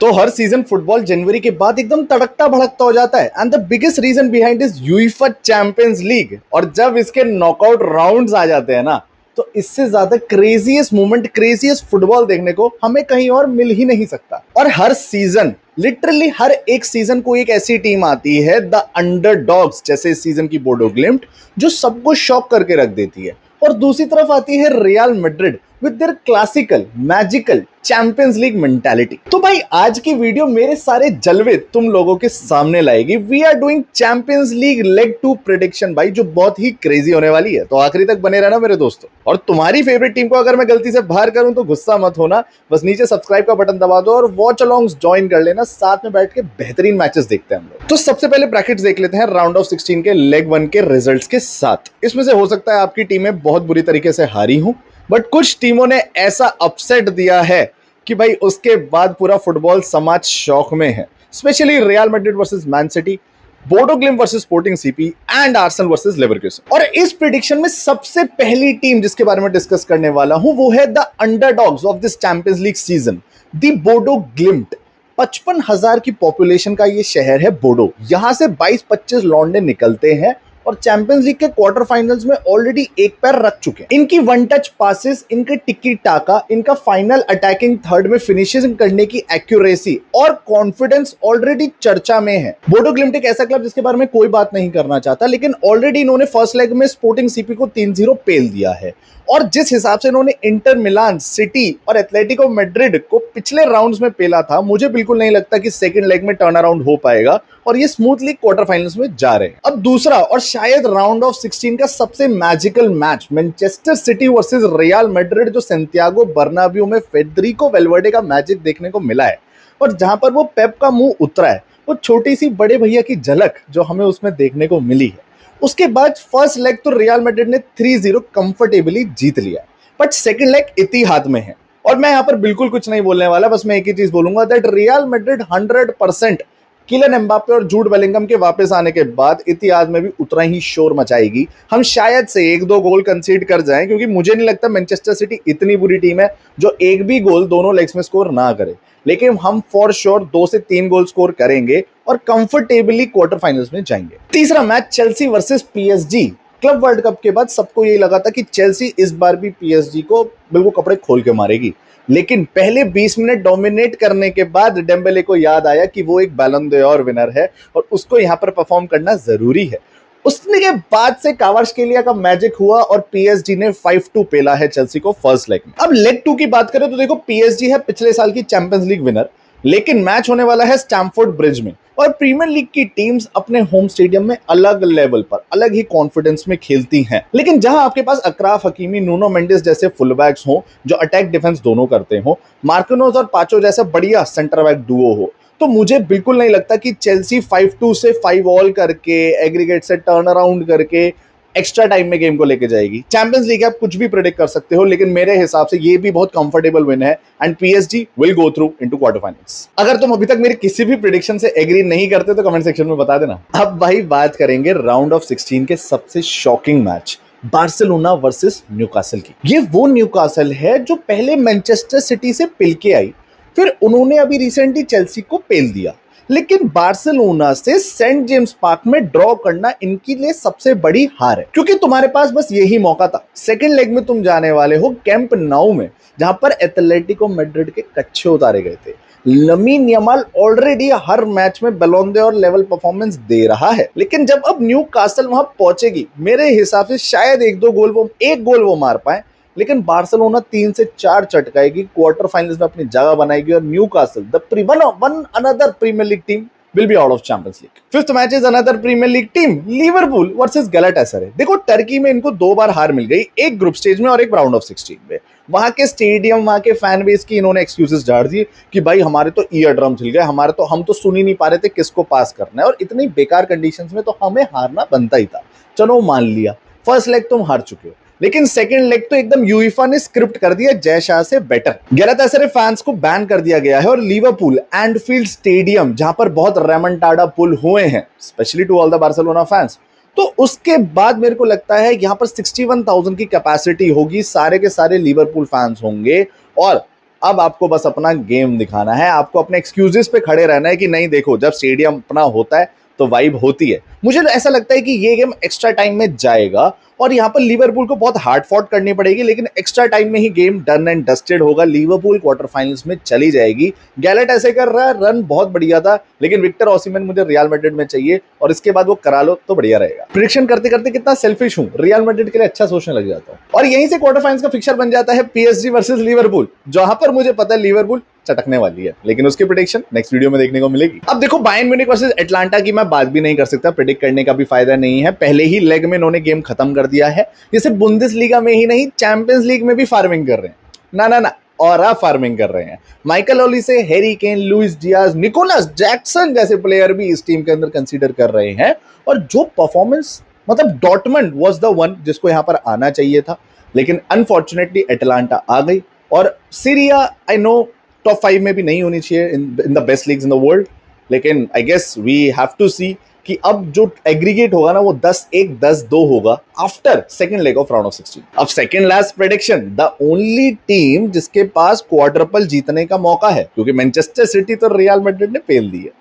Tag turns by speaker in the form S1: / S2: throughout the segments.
S1: तो हर season football जनवरी के बाद एकदम तड़कता भड़कता हो जाता है and the biggest reason behind is UEFA Champions League. और जब इसके नॉकआउट राउंड्स आ जाते हैं ना, तो इससे ज्यादा क्रेजीएस्ट मोमेंट, क्रेजीएस्ट फुटबॉल देखने को हमें कहीं और मिल ही नहीं सकता। और हर सीजन, लिटरली हर एक सीजन को एक ऐसी टीम आती है, द अंडरडॉग्स, जैसे इस सीजन की बोडो ग्लिम्ट, जो सबको शॉक करके रख देती है। और दूसरी तरफ आती है real Madrid with their classical magical champions league mentality. तो भाई आज की वीडियो मेरे सारे जलवे तुम लोगों के सामने लाएगी। We are doing Champions League leg 2 prediction भाई, जो बहुत ही क्रेजी होने वाली है। तो आखिरी तक बने रहना मेरे दोस्तों। और तुम्हारी फेवरेट टीम को अगर मैं गलती से बाहर करूं तो गुस्सा मत होना, बस नीचे सब्सक्राइब का बटन दबा दो और वॉच अलोंग्स ज्वाइन कर लेना, साथ में बैठ के बेहतरीन मैचेस देखते हैं हम लोग। तो सबसे पहले ब्रैकेट्स देख लेते हैं राउंड ऑफ 16 के लेग 1 के रिजल्ट्स के साथ। इसमें से हो सकता है आपकी टीमें बहुत बुरी तरीके से हारी हो, बट कुछ टीमों ने ऐसा अपसेट दिया है कि भाई उसके बाद पूरा फुटबॉल समाज शौक में है। Specially real Madrid versus man city, Bodo ग्लिम्ट versus sporting CP and Arsenal versus Leverkusen. और इस प्रेडिक्शन में सबसे पहली टीम जिसके बारे में डिस्कस करने वाला हूं वो है the underdogs of this champions league season, the Bodo ग्लिम्ट। 55,000 की पॉपुलेशन का ये शहर है बोडो। यहां से 22-25 लौंडे निकलते हैं और चैंपियंस लीग के क्वार्टर फाइनल्स में ऑलरेडी एक पैर रख चुके हैं। इनकी वन टच पासेस, इनके टिक्की टाका, इनका फाइनल अटैकिंग थर्ड में फिनिशिंग करने की एक्यूरेसी और कॉन्फिडेंस ऑलरेडी चर्चा में है। बोडो ग्लिम्ट एक ऐसा क्लब जिसके बारे में कोई बात नहीं करना चाहता, लेकिन ऑलरेडी इन्होंने फर्स्ट लेग में स्पोर्टिंग सीपी को 3-0 पेल दिया है। और जिस हिसाब से इन्होंने इंटर मिलान, सिटी और एथलेटिको मैड्रिड को पिछले राउंड्स में पेला था, मुझे बिल्कुल नहीं लगता कि सेकंड लेग में टर्न अराउंड हो पाएगा और ये स्मूथली क्वार्टर फाइनल्स में जा रहे हैं। अब दूसरा और शायद राउंड ऑफ 16 का सबसे magical match, Manchester city versus real Madrid, जो सैंटियागो बर्नाब्यू में फेडरिको वेलवर्डे का मैजिक देखने को मिला है। और जहां पर वो पेप का मुंह उतरा है, वो छोटी सी बड़े भैया की झलक जो हमें उसमें देखने को मिली है। उसके बाद फर्स्ट लेग तो रियल मैड्रिड ने 3-0 कंफर्टेबली जीत लिया, बट सेकंड लेग इतिहाद में है। और मैं यहां पर बिल्कुल कुछ नहीं बोलने वाला, बस मैं एक ही चीज बोलूंगा that Real Madrid 100% Kylian Mbappe और जूड बेलिंगम के वापस आने के बाद इतिहाद में भी उतना ही शोर मचाएगी। हम शायद से 1-2 गोल कंसीड कर जाएं, क्योंकि मुझे नहीं लगता मैनचेस्टर सिटी इतनी बुरी टीम है जो एक भी गोल दोनों लेग्स में स्कोर ना करे। लेकिन हम फॉर श्योर 2 से 3 गोल स्कोर करेंगे और कंफर्टेबली क्वार्टर फाइनल्स में जाएंगे। तीसरा match Chelsea versus PSG. Club world cup के बाद सबको यही लगा था कि चेल्सी इस बार भी पीएसजी को बिल्कुल कपड़े खोल के मारेगी, लेकिन पहले 20 मिनट डोमिनेट करने के बाद डेम्बेले को याद आया कि वो एक बैलन d'Or विनर है और उसको यहां पर परफॉर्म करना जरूरी है। उसने के बाद से क्वारात्स्केलिया का मैजिक हुआ और पीएसजी ने 5-2 पेला है चेल्सी को फर्स्ट लेग में। अब लेग 2 की बात करें तो देखो, पीएसजी है पिछले साल की चैंपियंस लीग विनर, लेकिन मैच होने वाला है स्टैमफोर्ड ब्रिज में। और प्रीमियर लीग की टीम्स अपने होम स्टेडियम में अलग लेवल पर, अलग ही कॉन्फिडेंस में खेलती हैं। लेकिन जहां आपके पास अकराफ हकीमी, नूनो मेंडिस जैसे फुलबैक्स हो जो अटैक डिफेंस दोनों करते हो, मार्किनोज और पाचो जैसा बढ़िया सेंटर बैक डुओ हो, तो मुझे बिल्कुल नहीं लगता कि चेल्सी 5-2 से 5-all करके, एग्रीगेट से टर्न अराउंड करके एक्स्ट्रा टाइम में गेम को लेके जाएगी। चैंपियंस लीग आप कुछ भी प्रेडिक्ट कर सकते हो, लेकिन मेरे हिसाब से ये भी बहुत कंफर्टेबल विन है and PSG will go through into quarter finals. अगर तुम अभी तक मेरी किसी भी प्रेडिक्शन से एग्री नहीं करते तो कमेंट सेक्शन में बता देना। अब भाई बात करेंगे राउंड ऑफ 16 के सबसे shocking match, Barcelona versus Newcastle की। ये वो न्यूकासल है जो पहले मैनचेस्टर सिटी से पिल के आई, फिर उन्होंने अभी रिसेंटली चेल्सी को पेल दिया। लेकिन बार्सिलोना से सेंट जेम्स पार्क में ड्रॉ करना इनके लिए सबसे बड़ी हार है, क्योंकि तुम्हारे पास बस यही मौका था। सेकंड लेग में तुम जाने वाले हो कैंप नाउ में, जहां पर एथलेटिको मैड्रिड के कच्चे उतारे गए थे। लमीन यमाल ऑलरेडी हर मैच में बैलन d'Or लेवल परफॉर्मेंस दे रहा है, लेकिन जब अब न्यूकासल वहां पहुंचेगी, मेरे हिसाब से शायद एक गोल वो मार पाए, लेकिन बार्सिलोना 3 से 4 चटकाएगी, क्वार्टर फाइनल्स में अपनी जगह बनाएगी और Newcastle one another Premier League team will be out of Champions League. Fifth match is another Premier League team, Liverpool versus Galatasaray. देखो टर्की में इनको 2 बार हार मिल गई, एक ग्रुप स्टेज में और एक राउंड ऑफ 16 में। वहां के स्टेडियम, वहां के फैन बेस की इन्होंने एक्सक्यूजेस झाड़ दिए कि भाई हमारे तो ईयर ड्रम्स हिल गए, हम तो सुन ही नहीं पा रहे थे किसको पास करना है, और इतनी बेकार कंडीशंस में तो हमें हारना बनता ही था। चलो मान लिया, फर्स्ट लेग तुम हार चुके हो, लेकिन सेकंड लेग तो एकदम यूईफा ने स्क्रिप्ट कर दिया जय शाह से बेटर। गैलातासराय फैंस को बैन कर दिया गया है और लिवरपूल एंडफील्ड स्टेडियम, जहां पर बहुत रेमंटाडा पुल हुए हैं, specially to all the Barcelona fans, तो उसके बाद मेरे को लगता है यहां पर 61,000 की कैपेसिटी होगी, सारे के सारे लिवरपूल फैंस होंगे और अब आपको बस अपना गेम दिखाना है, आपको अपने एक्सक्यूजेस पे खड़े रहना है कि नहीं देखो जब स्टेडियम अपना होता है तो वाइब होती है। मुझे ऐसा लगता है कि ये गेम एक्स्ट्रा टाइम में जाएगा और यहाँ पर लिवरपूल को बहुत हार्ड फॉट करनी पड़ेगी, लेकिन एक्स्ट्रा टाइम में ही गेम डन एंड डस्टेड होगा। लिवरपूल क्वार्टर फाइनल्स में चली जाएगी। गैलेट ऐसे कर रहा है, रन बहुत बढ़िया था, लेकिन विक्टर ओसिमेन मुझे रियल मैड्रिड में चाहिए और इसके बाद वो करा लो तो बढ़िया रहेगा। प्रेडिक्शन करते करते कितना सेल्फिश हूं, रियल मैड्रिड के लिए अच्छा सोचने लग जाता हूं और यहीं से क्वार्टर फाइनल्स का फिक्सर बन जाता है पीएसजी वर्सेस लिवरपूल, जहां पर मुझे पता है लिवरपूल चटकने वाली है, लेकिन उसकी प्रेडिक्शन नेक्स्ट वीडियो में देखने को मिलेगी। अब देखो बायर्न म्यूनिख वर्सेस एटलांटा की मैं बात भी नहीं कर सकता, प्रेडिक्ट करने का भी फायदा नहीं है, पहले ही लेग में इन्होंने गेम खत्म कर दिया है। ये सिर्फ बुंदेसलीगा में ही नहीं, चैंपियंस लीग में भी फार्मिंग कर रहे हैं। ना ना ना, और फार्मिंग कर रहे हैं। Michael Olise, Harry Kane, Luis Diaz, Nicolas Jackson जैसे प्लेयर भी इस टीम के अंदर कंसीडर कर रहे हैं। और जो परफॉर्मेंस, मतलब डॉर्टमंड वाज द वन जिसको यहां पर आना चाहिए था, लेकिन अनफॉर्चुनेटली एटलांटा आ गई। और सीरिया आई नो टॉप 5 में भी नहीं होनी चाहिए in the best leagues in the world, लेकिन I guess we have to see कि अब जो एग्रीगेट होगा ना वो 10-1 10-2 होगा after second leg of round of 16। अब second last prediction, the only team जिसके पास क्वाड्रपल जीतने का मौका है, क्योंकि मैनचेस्टर सिटी तो रियल मैड्रिड ने फेल दी है,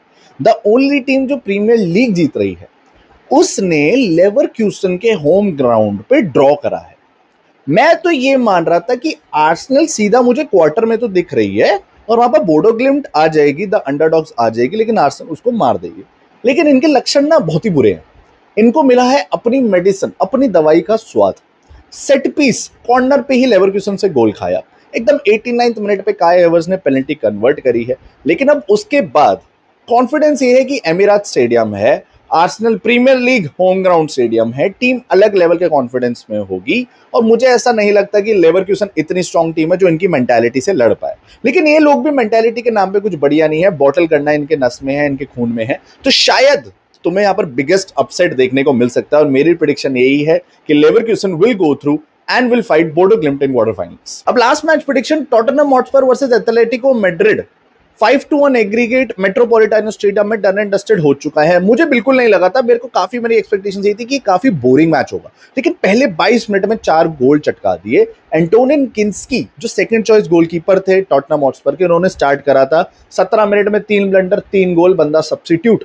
S1: द ओनली टीम जो प्रीमियर लीग जीत रही है उसने लेवरक्यूसन के होम ग्राउंड पे ड्रॉ करा है। मैं तो ये मान रहा था कि आर्सेनल सीधा मुझे क्वार्टर में तो दिख रही है और वहां पर बोडो ग्लिम्ट आ जाएगी, द अंडरडॉग्स आ जाएगी, लेकिन आर्सेनल उसको मार देगी। लेकिन इनके लक्षण ना बहुत ही बुरे हैं। इनको मिला है अपनी मेडिसिन, अपनी दवाई का स्वाद। सेट पीस कॉर्नर पे ही लेवरक्यूसन से गोल खाया, एकदम 89th मिनट पे काई हेवर्स ने पेनल्टी कन्वर्ट करी है। लेकिन अब उसके बाद कॉन्फिडेंस ये है कि एमिरात स्टेडियम है, Arsenal Premier League home ground stadium है, टीम अलग लेवल के कॉन्फिडेंस में होगी। और मुझे ऐसा नहीं लगता कि लेवरक्यूसन इतनी स्ट्रांग टीम है जो इनकी मेंटालिटी से लड़ पाए। लेकिन ये लोग भी मेंटालिटी के नाम पे कुछ बढ़िया नहीं है, बॉटल करना इनके नस में है, इनके खून में है। तो शायद तुम्हें यहाँ पर बिगेस्ट अपसेट देखने को मिल सकता है और मेरी प्रेडिक्शन यही है कि Leverkusen will go through and will fight Bodo Glimt in quarter finals. अब last match prediction, Tottenham Hotspur versus Atletico Madrid 5-1 aggregate Metropolitano stadium में डन एंड डस्टेड हो चुका है। मुझे बिल्कुल नहीं लगा था, मेरे को काफी मेरी एक्सपेक्टेशन यही थी कि काफी बोरिंग मैच होगा, लेकिन पहले 22 मिनट में 4 गोल चटका दिए। एंटोनिन किंस्की जो सेकंड चॉइस गोलकीपर थे टॉटनहम हॉटस्पर के, उन्होंने स्टार्ट करा था। 17 मिनट में 3 ब्लंडर 3 गोल, बंदा सब्स्टिट्यूट।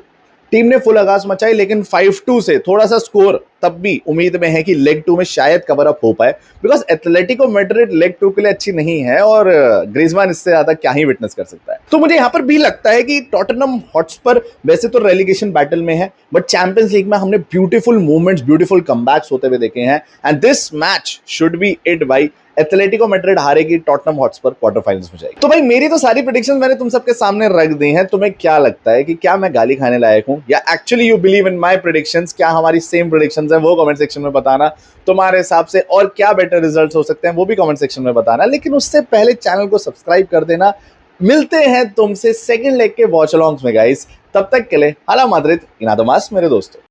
S1: टीम ने फुल आगाज मचाई, लेकिन 5-2 से थोड़ा सा स्कोर तब भी उम्मीद में है कि लेग 2 में शायद कवर अप हो पाए, बिकॉज एथलेटिको मैड्रिड लेग 2 के लिए अच्छी नहीं है और ग्रीजमान इससे ज्यादा क्या ही विटनेस कर सकता है। तो मुझे यहां पर भी लगता है कि टॉटनहम हॉटस्पर वैसे तो रेलीगेशन बैटल में है, बट चैंपियंस लीग में हमने ब्यूटीफुल मूवमेंट्स, ब्यूटीफुल कमबैक्स होते हुए देखे हैं and this match should be it by Atletico Madrid हारेगी, टॉटनहम हॉटस्पर क्वार्टर फाइनल्स में जाएगी। तो भाई मेरी तो सारी प्रेडिक्शंस मैंने तुम सबके सामने रख दी हैं। तुम्हें क्या लगता है कि क्या मैं गाली खाने लायक हूं या actually you believe in my predictions? क्या हमारी सेम प्रेडिक्शंस हैं वो कमेंट सेक्शन में बताना तुम्हारे हिसाब से, और क्या बेटर रिजल्ट्स हो सकते हैं वो भी कमेंट सेक्शन में बताना। लेकिन उससे पहले चैनल को सब्सक्राइब कर देना। मिलते हैं तुमसे सेकंड लेग के वॉच अलॉन्ग्स में गाइस, तब तक के लिए हाला माद्रिद इनादोमास मेरे दोस्तों।